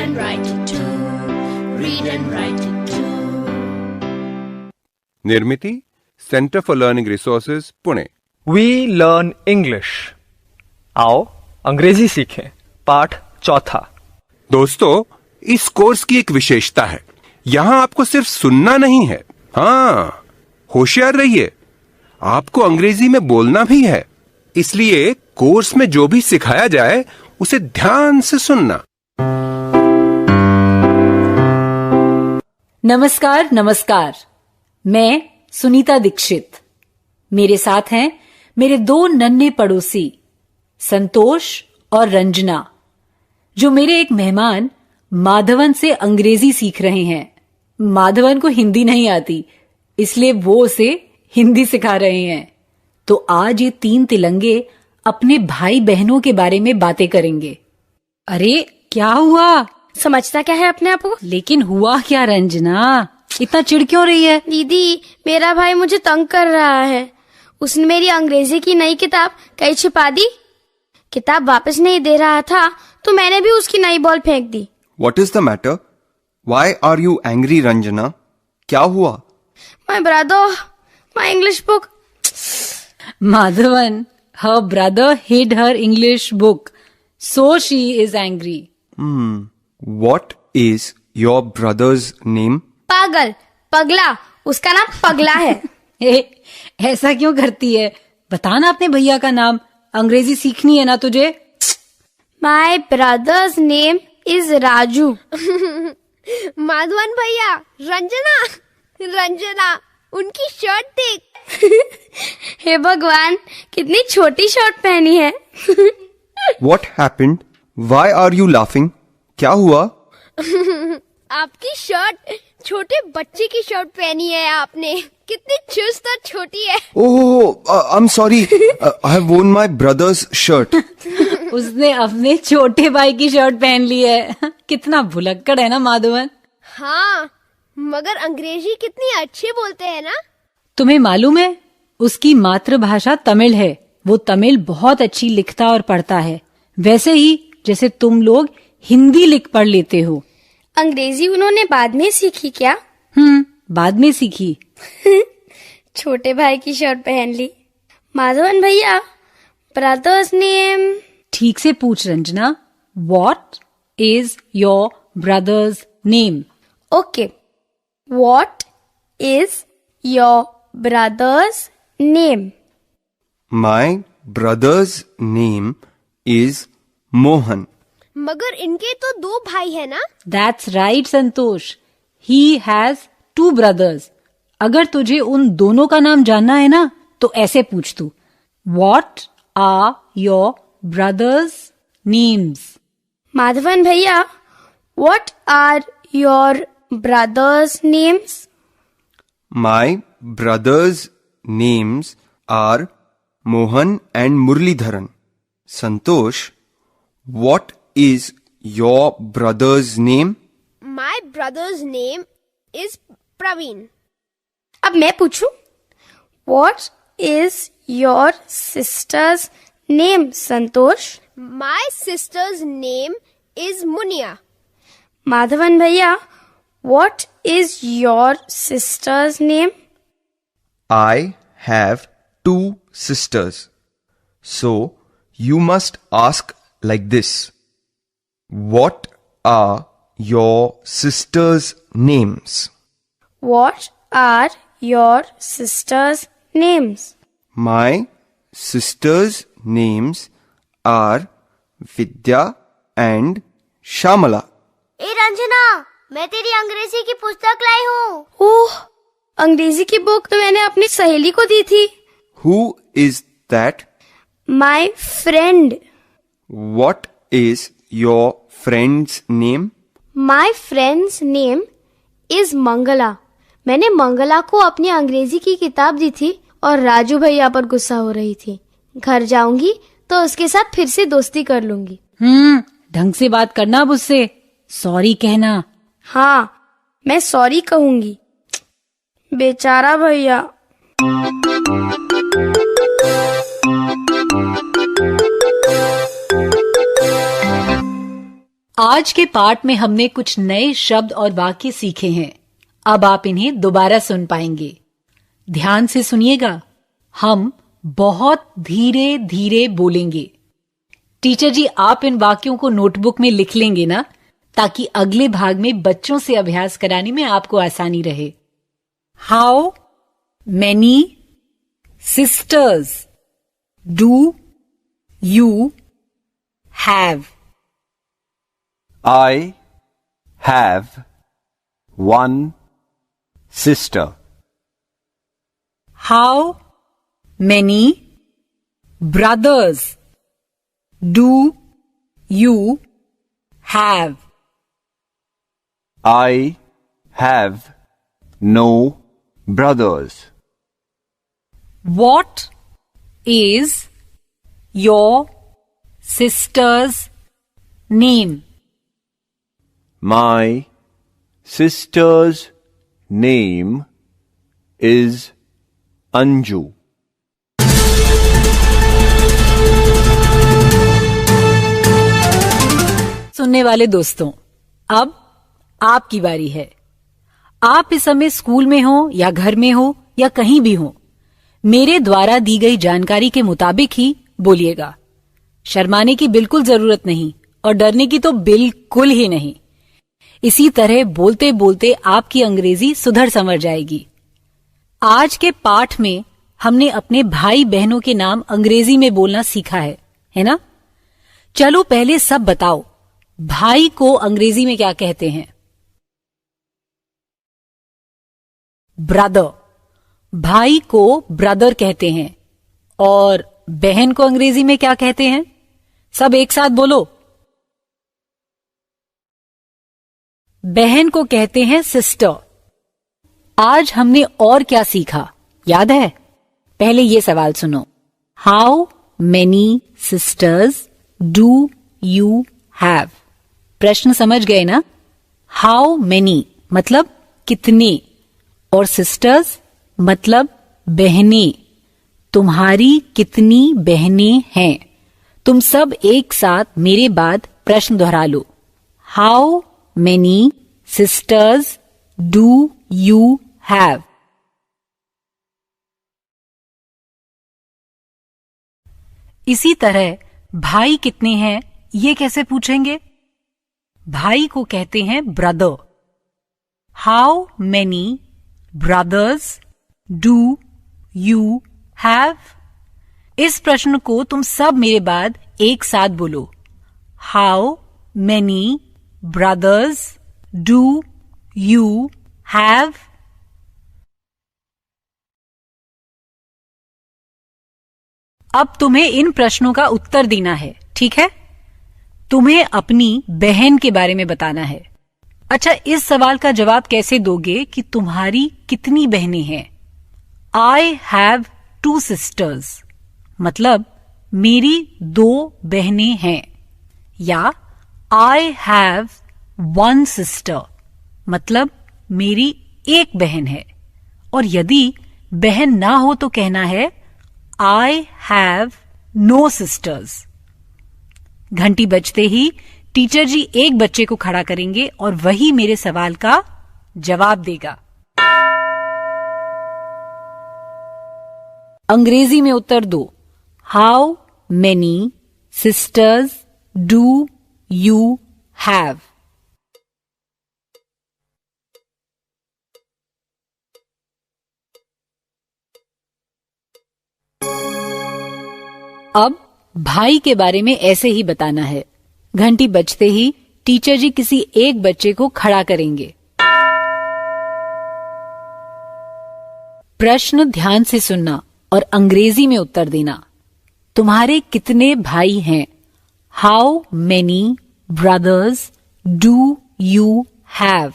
and write it too. Read and write it too. Nirmiti centre for learning resources Pune. We learn English. आओ अंग्रेजी सीखें। पाठ चौथा। दोस्तों, इस कोर्स की एक विशेषता है, यहाँ आपको सिर्फ सुनना नहीं है, हाँ, होशियार रहिए, आपको अंग्रेजी में बोलना भी है। इसलिए कोर्स में जो भी सिखाया जाए उसे ध्यान से सुनना। नमस्कार नमस्कार, मैं सुनीता दीक्षित। मेरे साथ हैं मेरे दो नन्हे पड़ोसी संतोष और रंजना, जो मेरे एक मेहमान माधवन से अंग्रेजी सीख रहे हैं। माधवन को हिंदी नहीं आती, इसलिए वो उसे हिंदी सिखा रहे हैं। तो आज ये तीन तिलंगे अपने भाई बहनों के बारे में बातें करेंगे। अरे क्या हुआ? समझता क्या है अपने आप को? लेकिन हुआ क्या रंजना, इतना चिढ़ क्यों रही है? दीदी, मेरा भाई मुझे तंग कर रहा है। उसने मेरी अंग्रेजी की नई किताब कहीं छिपा दी। किताब वापस नहीं दे रहा था तो मैंने भी उसकी नई बॉल फेंक दी। What is the matter? Why are you angry, Ranjana? क्या हुआ? My brother, my English book. Madhavan, her brother hid her English book, so she is angry. What is your brother's name? पागल, पगला, उसका नाम पगला है। ऐसा क्यों करती है? बता ना अपने भैया का नाम, अंग्रेजी सीखनी है ना तुझे। My brother's name is Raju. Madhavan भैया, रंजना, उनकी शर्ट देख। हे भगवान, कितनी छोटी शर्ट पहनी है। What happened? Why are you laughing? क्या हुआ? आपकी शर्ट, छोटे बच्चे की शर्ट पहनी है आपने। कितनी चुस्त और छोटी है। Oh, I'm sorry. I have worn my brother's shirt. उसने अपने छोटे भाई की शर्ट पहन ली है। कितना भुलक्कड़ है ना माधवन। हाँ, मगर अंग्रेजी कितनी अच्छी बोलते हैं ना। तुम्हें मालूम है, उसकी मातृभाषा तमिल है। वो तमिल बहुत अच्छी लिखता और पढ़ता है, वैसे ही जैसे तुम लोग हिंदी लिख पढ़ लेते हो। अंग्रेजी उन्होंने बाद में सीखी क्या? बाद में सीखी। छोटे भाई की शर्ट पहन ली। माधवन भैया, ब्रदर्स नेम। ठीक से पूछ Ranjana, what is your brother's name? Okay, what is your brother's name? My brother's name is Mohan. मगर इनके तो दो भाई है ना। That's right Santosh, he has 2 brothers। अगर तुझे उन दोनों का नाम जानना है ना, तो ऐसे पूछ तू, what are your brother's names? Madhavan भैया, what are your brother's names? My brother's names are Mohan and Muralidharan. Santosh, what is your brother's name? My brother's name is Praveen. अब मैं पूछूं, what is your sister's name? Santosh. My sister's name is Munia. Madhavan भैया, what is your sister's name? I have 2 sisters. So you must ask like this. What are your sisters' names? What are your sisters' names? My sisters' names are Vidya and Shamala. ए रंजना, मैं तेरी अंग्रेजी की पुस्तक लाई हूँ। ओह, अंग्रेजी की book तो मैंने अपनी सहेली को दी थी। Who is that? My friend. What is your friend's name? My friend's name is Mangla. मैंने मंगला को अपनी अंग्रेजी की किताब दी थी और राजू भैया पर गुस्सा हो रही थी। घर जाऊंगी तो उसके साथ फिर से दोस्ती कर लूंगी। ढंग से बात करना अब उससे, सॉरी कहना। हाँ, मैं सॉरी कहूंगी। बेचारा भैया। आज आज के पाठ में हमने कुछ नए शब्द और वाक्य सीखे हैं। अब आप इन्हें दोबारा सुन पाएंगे। ध्यान से सुनिएगा। हम बहुत धीरे धीरे बोलेंगे। टीचर जी, आप इन वाक्यों को नोटबुक में लिख लेंगे ना, ताकि अगले भाग में बच्चों से अभ्यास कराने में आपको आसानी रहे। How many sisters do you have? I have one sister. How many brothers do you have? I have no brothers. What is your sister's name? My sister's name is Anju. सुनने वाले दोस्तों, अब आपकी बारी है। आप इस समय स्कूल में हो या घर में हो या कहीं भी हो, मेरे द्वारा दी गई जानकारी के मुताबिक ही बोलिएगा। शर्माने की बिल्कुल जरूरत नहीं और डरने की तो बिल्कुल ही नहीं। इसी तरह बोलते बोलते आपकी अंग्रेजी सुधर संवर जाएगी। आज के पाठ में हमने अपने भाई बहनों के नाम अंग्रेजी में बोलना सीखा है ना? चलो पहले सब बताओ, भाई को अंग्रेजी में क्या कहते हैं? ब्रदर। भाई को ब्रदर कहते हैं। और बहन को अंग्रेजी में क्या कहते हैं? सब एक साथ बोलो। बहन को कहते हैं सिस्टर। आज हमने और क्या सीखा, याद है? पहले ये सवाल सुनो। How many sisters do you have? प्रश्न समझ गए ना? हाउ मेनी मतलब कितने, और सिस्टर्स मतलब बहनें। तुम्हारी कितनी बहनें हैं? तुम सब एक साथ मेरे बाद प्रश्न दोहरा लो। How many sisters do you have? इसी तरह भाई कितने हैं ये कैसे पूछेंगे? भाई को कहते हैं brother. How many brothers do you have? इस प्रश्न को तुम सब मेरे बाद एक साथ बोलो। How many brothers do you have? अब तुम्हें इन प्रश्नों का उत्तर देना है, ठीक है? तुम्हें अपनी बहन के बारे में बताना है। अच्छा, इस सवाल का जवाब कैसे दोगे कि तुम्हारी कितनी बहनें हैं? आई हैव 2 sisters मतलब मेरी 2 बहनें हैं। या आई हैव 1 sister मतलब मेरी एक बहन है। और यदि बहन ना हो तो कहना है आई हैव नो sisters। घंटी बजते ही टीचर जी एक बच्चे को खड़ा करेंगे और वही मेरे सवाल का जवाब देगा। अंग्रेजी में उत्तर दो। How many sisters do you have? अब भाई के बारे में ऐसे ही बताना है। घंटी बजते ही टीचर जी किसी एक बच्चे को खड़ा करेंगे। प्रश्न ध्यान से सुनना और अंग्रेजी में उत्तर देना। तुम्हारे कितने भाई हैं? How many brothers do you have?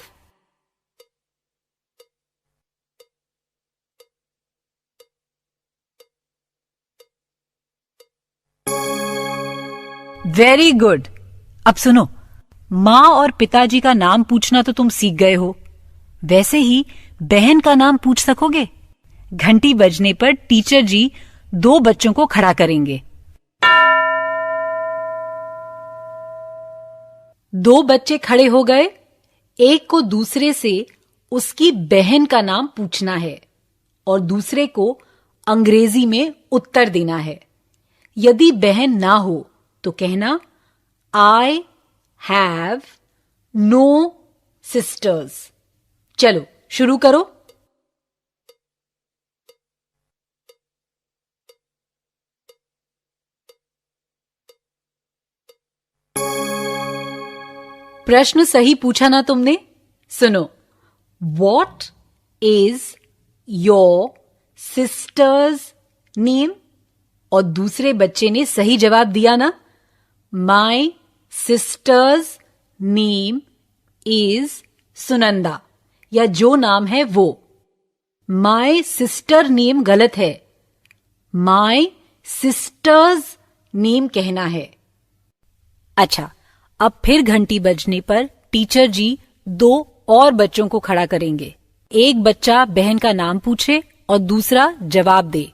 Very good. अब सुनो, माँ और पिताजी का नाम पूछना तो तुम सीख गए हो, वैसे ही बहन का नाम पूछ सकोगे? घंटी बजने पर टीचर जी 2 बच्चों को खड़ा करेंगे। दो बच्चे खड़े हो गए। एक को दूसरे से उसकी बहन का नाम पूछना है और दूसरे को अंग्रेजी में उत्तर देना है। यदि बहन ना हो तो कहना आई हैव नो सिस्टर्स। चलो शुरू करो। प्रश्न सही पूछा ना तुमने? सुनो, what is your sister's name? और दूसरे बच्चे ने सही जवाब दिया ना, माई सिस्टर्स नेम इज सुनंदा, या जो नाम है वो। माई सिस्टर नेम गलत है, माई सिस्टर्स नेम कहना है। अच्छा, अब फिर घंटी बजने पर टीचर जी दो और बच्चों को खड़ा करेंगे। एक बच्चा बहन का नाम पूछे और दूसरा जवाब दे।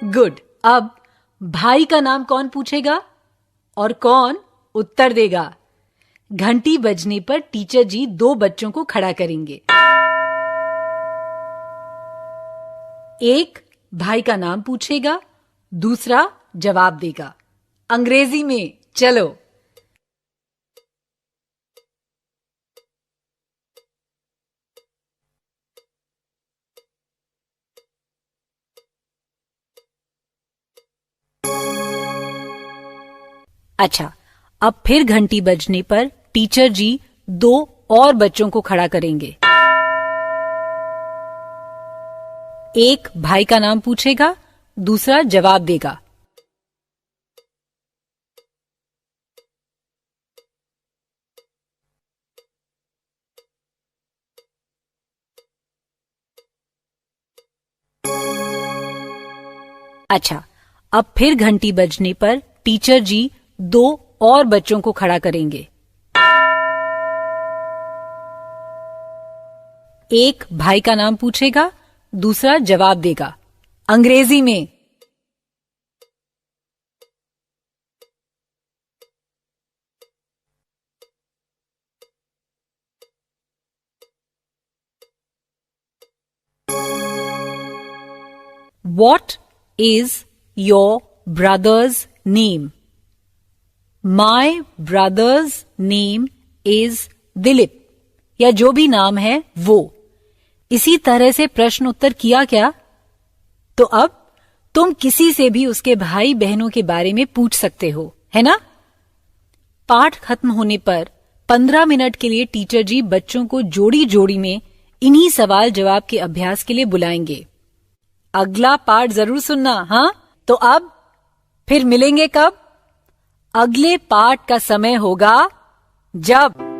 गुड। अब भाई का नाम कौन पूछेगा और कौन उत्तर देगा? घंटी बजने पर टीचर जी दो बच्चों को खड़ा करेंगे। एक भाई का नाम पूछेगा, दूसरा जवाब देगा अंग्रेजी में। चलो। अच्छा, अब फिर घंटी बजने पर टीचर जी दो और बच्चों को खड़ा करेंगे। एक भाई का नाम पूछेगा, दूसरा जवाब देगा। अच्छा, अब फिर घंटी बजने पर टीचर जी दो और बच्चों को खड़ा करेंगे। एक भाई का नाम पूछेगा, दूसरा जवाब देगा अंग्रेजी में। What is your brother's name? My brother's name is Dilip, या जो भी नाम है वो। इसी तरह से प्रश्न उत्तर किया क्या? तो अब तुम किसी से भी उसके भाई बहनों के बारे में पूछ सकते हो, है ना? पाठ खत्म होने पर 15 मिनट के लिए टीचर जी बच्चों को जोड़ी जोड़ी में इन्हीं सवाल जवाब के अभ्यास के लिए बुलाएंगे। अगला पाठ जरूर सुनना, हाँ? तो अब फिर मिलेंगे कब? अगले पाठ का समय होगा जब